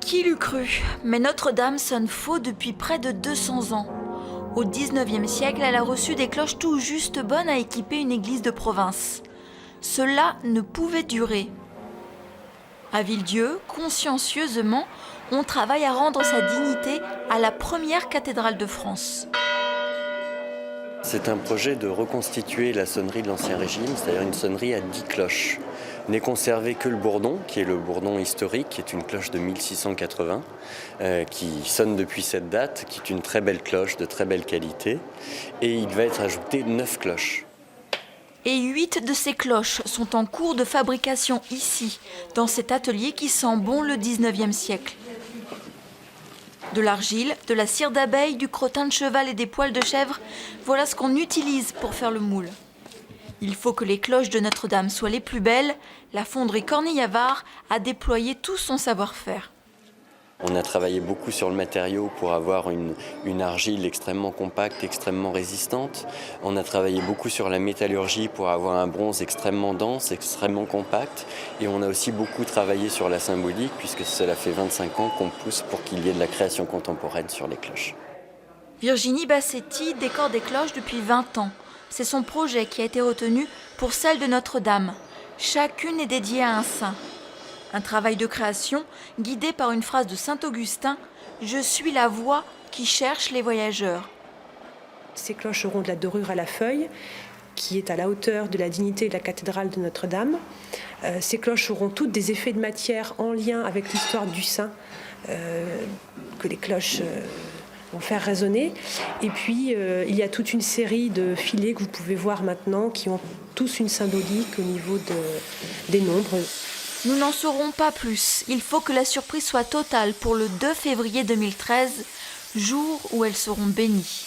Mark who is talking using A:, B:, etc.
A: Qui l'eût cru? Mais Notre-Dame sonne faux depuis près de 200 ans. Au XIXe siècle, elle a reçu des cloches tout juste bonnes à équiper une église de province. Cela ne pouvait durer. À Villedieu, consciencieusement, on travaille à rendre sa dignité à la première cathédrale de France.
B: C'est un projet de reconstituer la sonnerie de l'Ancien Régime, c'est-à-dire une sonnerie à 10 cloches. N'est conservé que le bourdon, qui est le bourdon historique, qui est une cloche de 1680, qui sonne depuis cette date, qui est une très belle cloche, de très belle qualité. Et il va être ajouté 9 cloches.
A: Et 8 de ces cloches sont en cours de fabrication ici, dans cet atelier qui sent bon le XIXe siècle. De l'argile, de la cire d'abeille, du crottin de cheval et des poils de chèvre, voilà ce qu'on utilise pour faire le moule. Il faut que les cloches de Notre-Dame soient les plus belles. La fonderie Cornille-Avare a déployé tout son savoir-faire.
B: On a travaillé beaucoup sur le matériau pour avoir une argile extrêmement compacte, extrêmement résistante. On a travaillé beaucoup sur la métallurgie pour avoir un bronze extrêmement dense, extrêmement compact. Et on a aussi beaucoup travaillé sur la symbolique, puisque cela fait 25 ans qu'on pousse pour qu'il y ait de la création contemporaine sur les cloches.
A: Virginie Bassetti décore des cloches depuis 20 ans. C'est son projet qui a été retenu pour celle de Notre-Dame. Chacune est dédiée à un saint. Un travail de création guidé par une phrase de saint Augustin « Je suis la voie qui cherche les voyageurs ».
C: Ces cloches auront de la dorure à la feuille, qui est à la hauteur de la dignité de la cathédrale de Notre-Dame. Ces cloches auront toutes des effets de matière en lien avec l'histoire du saint, que les cloches vont faire résonner. Et puis, il y a toute une série de filets que vous pouvez voir maintenant, qui ont tous une symbolique au niveau des nombres.
A: Nous n'en saurons pas plus. Il faut que la surprise soit totale pour le 2 février 2013, jour où elles seront bénies.